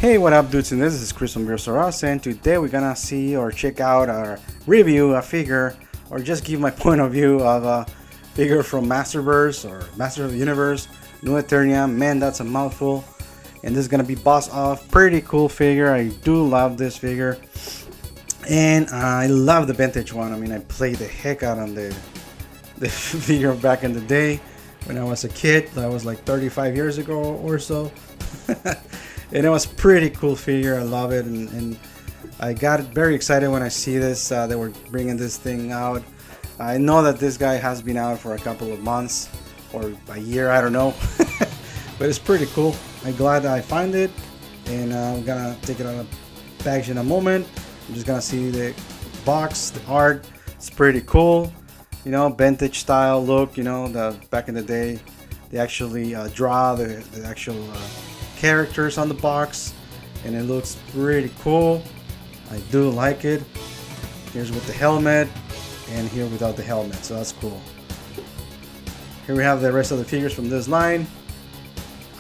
Hey, what up dudes, and this is Chris from Beersaurus, and today we're gonna see or check out or review a figure or just give my point of view of a figure from Masterverse or Master of the Universe, New Eternia. Man, that's a mouthful. And this is gonna be Boss Off. Pretty cool figure. I do love this figure. And I love the vintage one. I mean, I played the heck out on the figure back in the day when I was a kid. That was like 35 years ago or so. And it was pretty cool figure. I love it, and I got very excited when I see this. They were bringing this thing out. I know that this guy has been out for a couple of months or a year, I don't know. But it's pretty cool. I'm glad I found it, and I'm gonna take it out of the package in a moment. I'm just gonna see the box, the art. It's pretty cool, you know, vintage style look. You know, the back in the day, they actually draw the actual characters on the box, and it looks pretty cool. I do like it. Here's with the helmet, and here without the helmet, so that's cool. Here we have the rest of the figures from this line.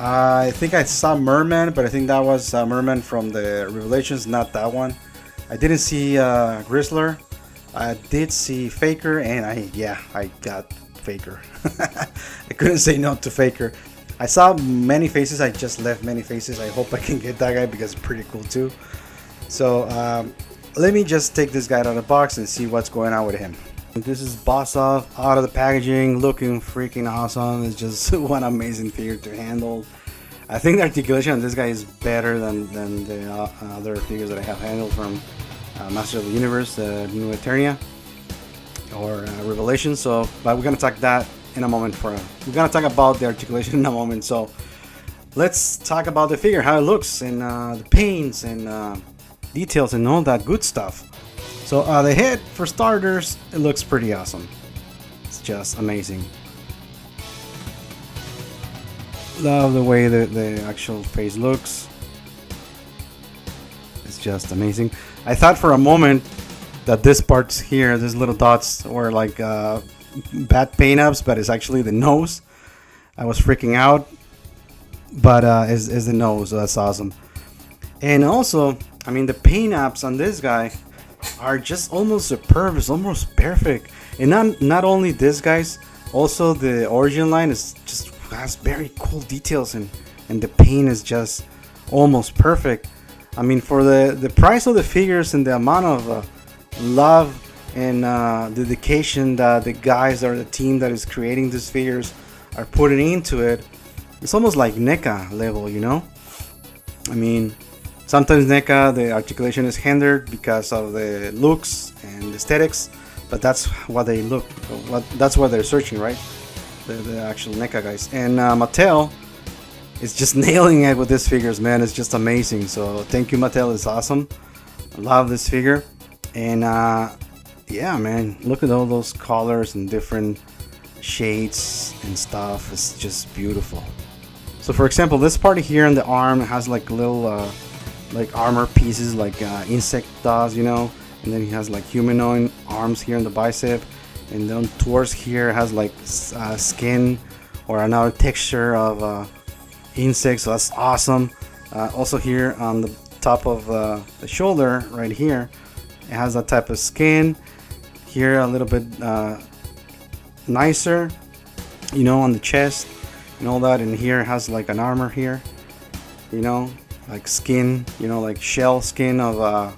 I think I saw Merman, but I think that was Merman from the Revelations, not that one. I didn't see Grizzler. I did see Faker, and I got Faker. I couldn't say no to Faker. I saw many faces. I just left many faces. I hope I can get that guy because it's pretty cool too. So let me just take this guy out of the box and see what's going on with him. This is Boss Off out of the packaging, looking freaking awesome. It's just one amazing figure to handle. I think the articulation on this guy is better than the other figures that I have handled from Master of the Universe, New Eternia, or Revelation. So, but we're gonna talk that in a moment. We're gonna talk about the articulation in a moment. So let's talk about the figure, how it looks, and the paints and details and all that good stuff. So the head, for starters, it looks pretty awesome. It's just amazing. Love the way the actual face looks. It's just amazing. I thought for a moment that this parts here, these little dots, were like bad paint ups, but it's actually the nose. I was freaking out, but is the nose, so that's awesome. And also, I mean, the paint ups on this guy are just almost superb. It's almost perfect. And not only this, guys, also the origin line is just has very cool details, and the paint is just almost perfect. I mean, for the price of the figures and the amount of love and dedication that the guys or the team that is creating these figures are putting into it, it's almost like NECA level, you know? I mean, sometimes NECA, the articulation is hindered because of the looks and aesthetics, but that's what they look, that's what they're searching, right? The actual NECA guys. And Mattel is just nailing it with these figures, man. It's just amazing. So thank you, Mattel. It's awesome. I love this figure. And yeah, man, look at all those colors and different shades and stuff. It's just beautiful. So for example, this part here on the arm has like little like armor pieces, like insect does, you know. And then he has like humanoid arms here in the bicep, and then towards here has like skin or another texture of insects. So that's awesome. Also here on the top of the shoulder right here, it has that type of skin. Here a little bit nicer, you know, on the chest and all that. And here it has like an armor here, you know, like skin, you know, like shell skin of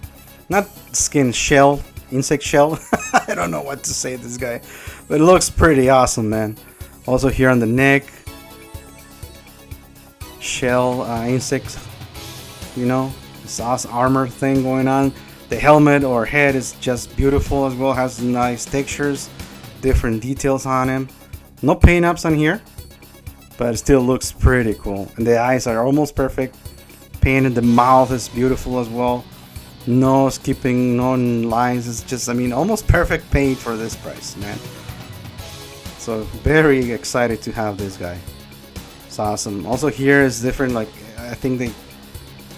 not skin, shell, insect shell. I don't know what to say this guy, but it looks pretty awesome, man. Also here on the neck, shell insects, you know, this awesome armor thing going on. The helmet or head is just beautiful as well, has nice textures, different details on him. No paint ups on here, but it still looks pretty cool. And the eyes are almost perfect. Painted, the mouth is beautiful as well. No skipping, no lines. It's just, I mean, almost perfect paint for this price, man. So very excited to have this guy. It's awesome. Also here is different, like I think they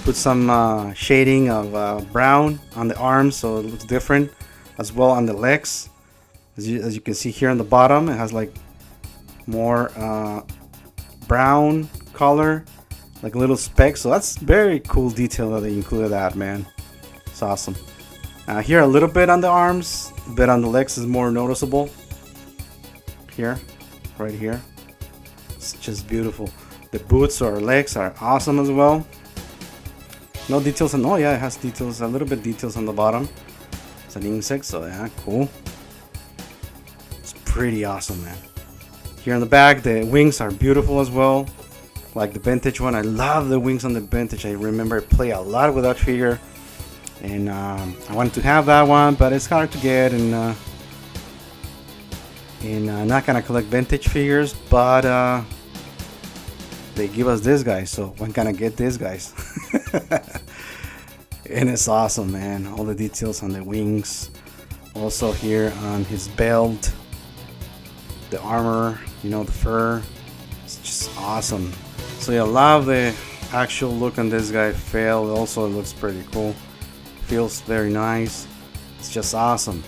put some shading of brown on the arms, so it looks different as well on the legs. As you can see here on the bottom, it has like more brown color like little specks. So that's very cool detail that they included that, man. It's awesome. Here a little bit on the arms, a bit on the legs is more noticeable. Here, right here. It's just beautiful. The boots or legs are awesome as well. No details on, oh yeah, it has details, a little bit details on the bottom. It's an insect, so yeah, cool. It's pretty awesome, man. Here on the back, the wings are beautiful as well. Like the vintage one, I love the wings on the vintage. I remember I play a lot with that figure. And I wanted to have that one, but it's hard to get, and I'm not gonna collect vintage figures, but they give us this guy, so I'm gonna get this guys. And it's awesome, man. All the details on the wings, also here on his belt, the armor, you know, the fur. It's just awesome. So yeah, I love the actual look on this guy. Fail also, it looks pretty cool. Feels very nice. It's just awesome.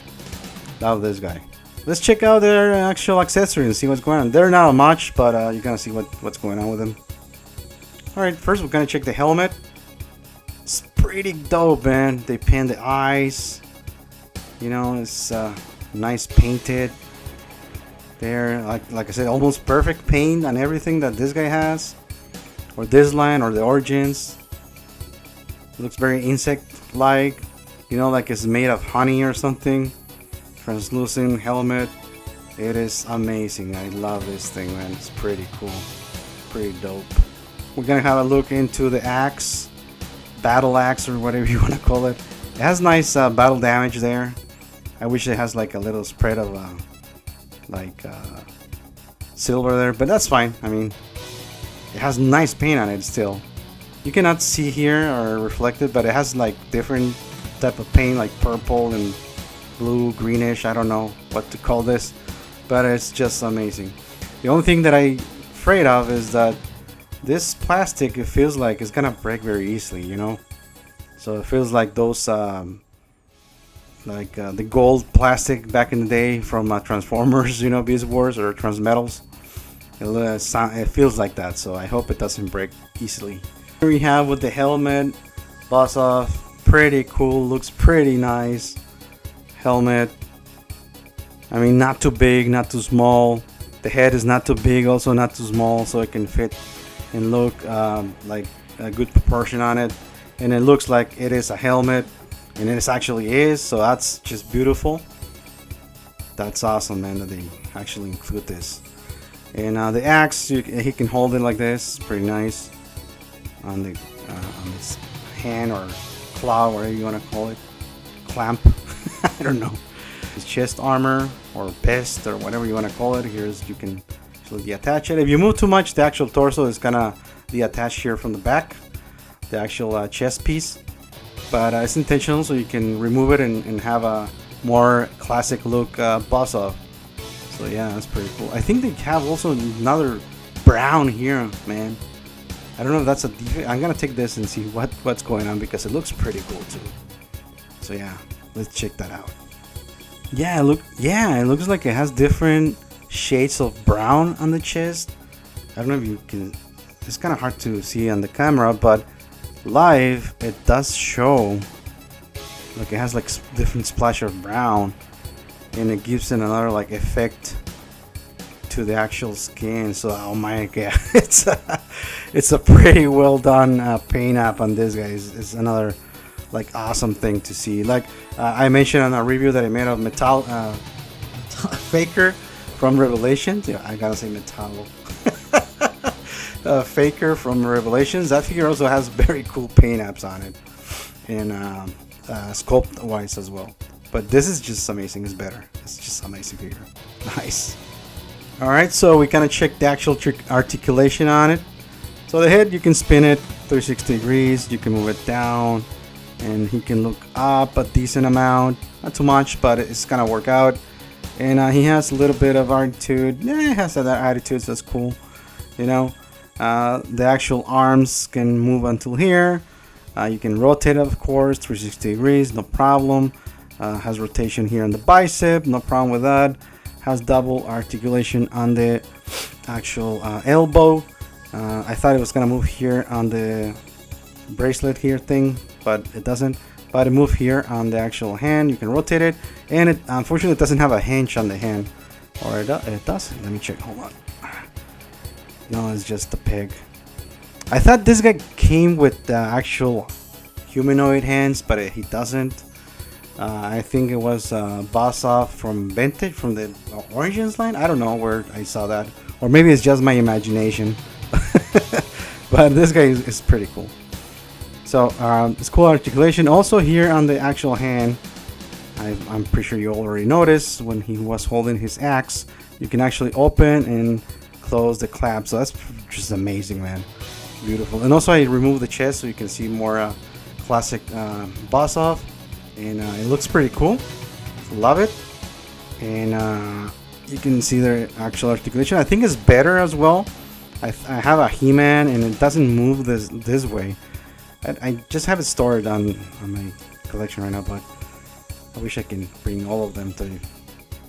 Love this guy. Let's check out their actual accessories and see what's going on. They're not much, but you're gonna see what's going on with them. Alright, first we're gonna check the helmet. It's pretty dope, man. They paint the eyes. You know, it's nice painted. They're like I said, almost perfect paint on everything that this guy has, or this line, or the origins. It looks very insect-like, you know, like it's made of honey or something. Translucent helmet. It is amazing. I love this thing, man. It's pretty cool, pretty dope. We're gonna have a look into the axe, battle axe, or whatever you want to call it. It has nice battle damage there. I wish it has like a little spread of silver there, but that's fine. I mean, it has nice paint on it still. You cannot see here or reflected, but it has like different type of paint, like purple and blue, greenish. I don't know what to call this, but it's just amazing. The only thing that I'm afraid of is that this plastic, it feels like it's gonna break very easily, you know. So it feels like those the gold plastic back in the day from Transformers, you know, Beast Wars or Transmetals. It feels like that, so I hope it doesn't break easily. Here we have with the helmet, boss off, pretty cool, looks pretty nice. Helmet, I mean, not too big, not too small. The head is not too big, also not too small, so it can fit and look like a good proportion on it. And it looks like it is a helmet, and it actually is, so that's just beautiful. That's awesome, man, that they actually include this. And the axe, he can hold it like this, pretty nice. On his hand or claw, whatever you want to call it, clamp. I don't know. His chest armor or vest or whatever you want to call it. Here's, you can actually deattach it. If you move too much, the actual torso is gonna deattach here from the back, the actual chest piece. But it's intentional, so you can remove it and have a more classic look boss off. So yeah, that's pretty cool. I think they have also another brown here, man. I don't know if that's a defect. I'm gonna take this and see what's going on, because it looks pretty cool too. So yeah, let's check that out. Yeah, it looks like it has different shades of brown on the chest. I don't know if you can. It's kind of hard to see on the camera, but live it does show. Like it has like different splash of brown, and it gives it another like effect to the actual skin. So oh my god, it's a pretty well done paint app on this guy. It's another like awesome thing to see. Like I mentioned on a review that I made of metal Faker from Revelations. Yeah, I gotta say metal. Faker from Revelations. That figure also has very cool paint apps on it, and sculpt wise as well. But this is just amazing. It's better. It's just amazing figure. Nice. Alright, so we kind of checked the actual articulation on it. So the head, you can spin it 360 degrees, you can move it down, and he can look up a decent amount. Not too much, but it's gonna work out. And he has a little bit of attitude. Yeah, he has that attitude, so that's cool. You know, the actual arms can move until here. You can rotate it, of course, 360 degrees, no problem. Has rotation here on the bicep, no problem with that. Has double articulation on the actual elbow. I thought it was gonna move here on the bracelet here thing, but it doesn't. But it moved here on the actual hand. You can rotate it, and it unfortunately doesn't have a hinge on the hand, or it does. Let me check. Hold on. No, it's just the peg. I thought this guy came with the actual humanoid hands, but he doesn't. I think it was Boss Off from Vintage, from the Origins line. I don't know where I saw that, or maybe it's just my imagination. But this guy is pretty cool. So it's cool articulation. Also here on the actual hand, I'm pretty sure you already noticed when he was holding his axe, you can actually open and close the clamp. So that's just amazing, man. Beautiful. And also I removed the chest so you can see more classic Boss Off, and it looks pretty cool. Love it. And you can see the actual articulation. I think it's better as well. I have a He-Man and it doesn't move this way. I just have it stored on my collection right now, but I wish I can bring all of them to you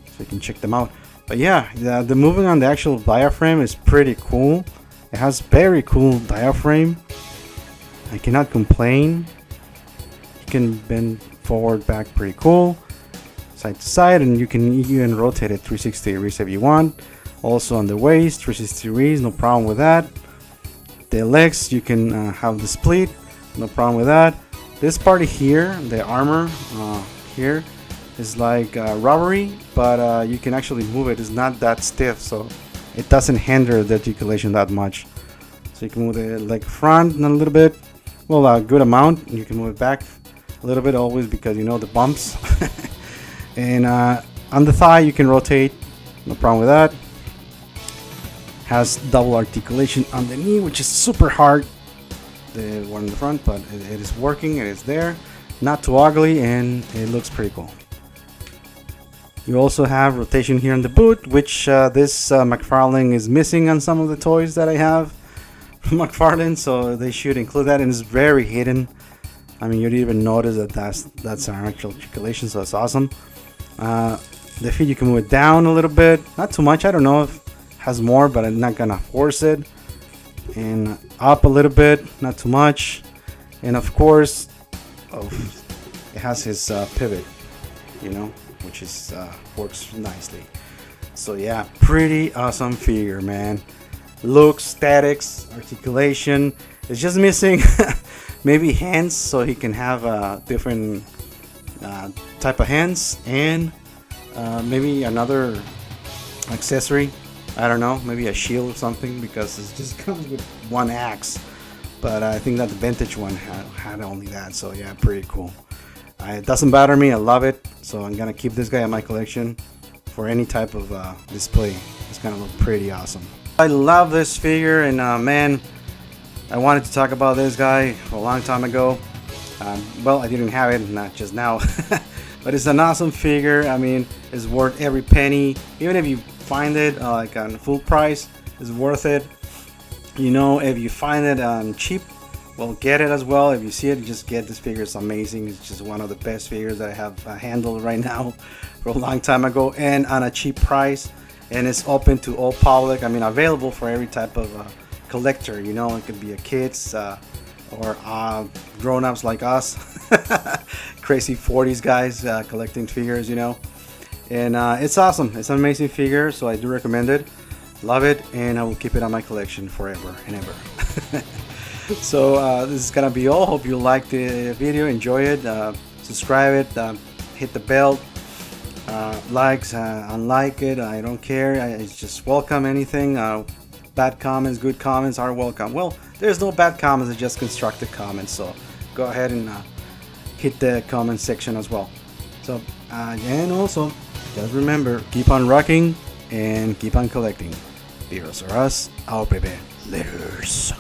so you can check them out. But yeah, the moving on the actual diaphragm is pretty cool. It has very cool diaphragm. I cannot complain. You can bend forward, back, pretty cool. Side to side, and you can even rotate it 360 degrees if you want. Also on the waist, 360 degrees, no problem with that. The legs, you can have the split, no problem with that. This part here, the armor here, is like rubbery, but you can actually move it. It's not that stiff, so it doesn't hinder the articulation that much. So you can move the leg front a little bit, well, a good amount. You can move it back a little bit, always, because you know the bumps. And on the thigh, you can rotate, no problem with that. Has double articulation on the knee, which is super hard, the one in the front, but it is working. It is there, not too ugly, and it looks pretty cool. You also have rotation here on the boot, which this McFarlane is missing on some of the toys that I have from McFarlane, so they should include that, and it's very hidden. I mean, you didn't even notice that that's our actual articulation, so it's awesome. The feet, you can move it down a little bit, not too much. I don't know if has more, but I'm not gonna force it. And up a little bit, not too much. And of course, it has his pivot, you know, which is works nicely. So yeah, pretty awesome figure, man. Look, statics, articulation. It's just missing maybe hands, so he can have a different type of hands, and maybe another accessory. I don't know, maybe a shield or something, because it just comes with one axe. But I think that the vintage one had only that, so yeah, pretty cool. It doesn't bother me, I love it. So I'm gonna keep this guy in my collection for any type of display. It's gonna look pretty awesome. I love this figure, and man, I wanted to talk about this guy a long time ago. Well, I didn't have it, not just now. But it's an awesome figure. I mean, it's worth every penny. Even if you find it like on full price, it's worth it. You know, if you find it on cheap, well, get it as well. If you see it, just get this figure. It's amazing. It's just one of the best figures that I have handled right now for a long time ago, and on a cheap price. And it's open to all public. I mean, available for every type of collector. You know, it could be a kids or grown-ups like us, crazy 40s guys collecting figures, you know. And it's awesome. It's an amazing figure, so I do recommend it. Love it, and I will keep it on my collection forever and ever. So this is gonna be all. Hope you liked the video, enjoy it, subscribe it, hit the bell, likes, unlike it, I don't care. I just welcome anything. Bad comments, good comments are welcome. Well, there's no bad comments, it's just constructive comments, so go ahead and hit the comment section as well. So and also just remember, keep on rocking and keep on collecting. Heroes are us, our baby letters.